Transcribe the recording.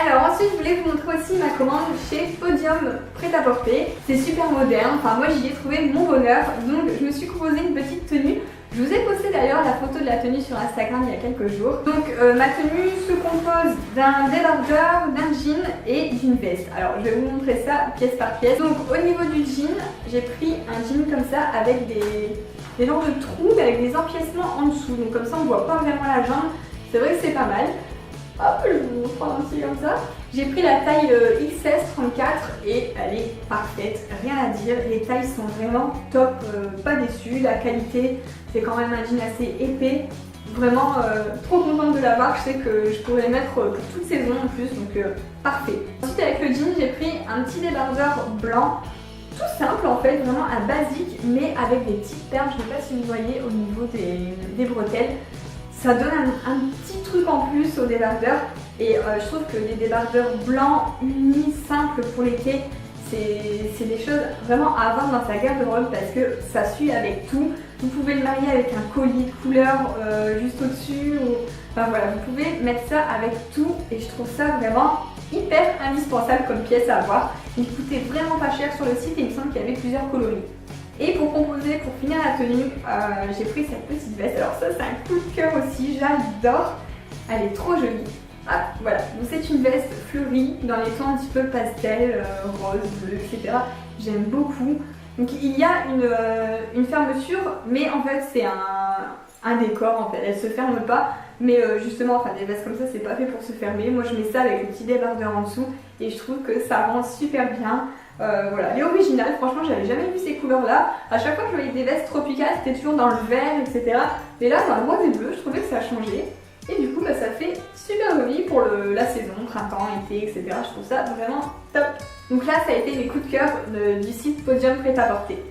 Alors ensuite je voulais vous montrer aussi ma commande chez Podium Prêt-à-Porter. C'est super moderne, enfin moi j'y ai trouvé mon bonheur, donc je me suis composé une petite tenue. Je vous ai posté d'ailleurs la photo de la tenue sur Instagram il y a quelques jours. Donc ma tenue se compose d'un débardeur, d'un jean et d'une veste. Alors je vais vous montrer ça pièce par pièce. Donc au niveau du jean, j'ai pris un jean comme ça avec des genres de trous avec des empiècements en dessous. Donc comme ça on voit pas vraiment la jambe. C'est vrai que c'est pas mal. Hop, je vous montre un petit comme ça. J'ai pris la taille XS 34 et elle est parfaite, rien à dire. Les tailles sont vraiment top, pas déçue. La qualité, c'est quand même un jean assez épais. Vraiment trop contente de l'avoir. Je sais que je pourrais le mettre pour toute saison en plus, donc parfait. Ensuite avec le jean, j'ai pris un petit débardeur blanc. Tout simple en fait, vraiment un basique, mais avec des petites perles. Je ne sais pas si vous voyez au niveau des bretelles. Ça donne un petit truc en plus au débardeur et je trouve que les débardeurs blancs, unis, simples pour l'été, c'est des choses vraiment à avoir dans sa garde-robe parce que ça suit avec tout. Vous pouvez le marier avec un collier de couleur juste au-dessus. Enfin voilà, vous pouvez mettre ça avec tout et je trouve ça vraiment hyper indispensable comme pièce à avoir. Il coûtait vraiment pas cher sur le site et il me semble qu'il y avait plusieurs coloris. Et pour composer, pour finir la tenue, j'ai pris cette petite veste. Alors ça c'est un coup de cœur aussi, j'adore. Elle est trop jolie. Ah, voilà, donc c'est une veste fleurie dans les tons un petit peu pastel, rose, bleu, etc. J'aime beaucoup. Donc il y a une fermeture, mais en fait c'est un décor en fait. Elle se ferme pas, mais justement, enfin des vestes comme ça c'est pas fait pour se fermer. Moi je mets ça avec le petit débardeur en dessous et je trouve que ça rend super bien. Voilà, elle est originale, franchement j'avais jamais vu ces couleurs là. À chaque fois que je voyais des vestes tropicales c'était toujours dans le vert, etc. Mais là dans le rose et bleu, je trouvais que ça a changé. Et du coup bah, ça fait super joli pour la saison, printemps, été, etc. Je trouve ça vraiment top. Donc là ça a été les coups de cœur du site Podium Prêt-à-Porter.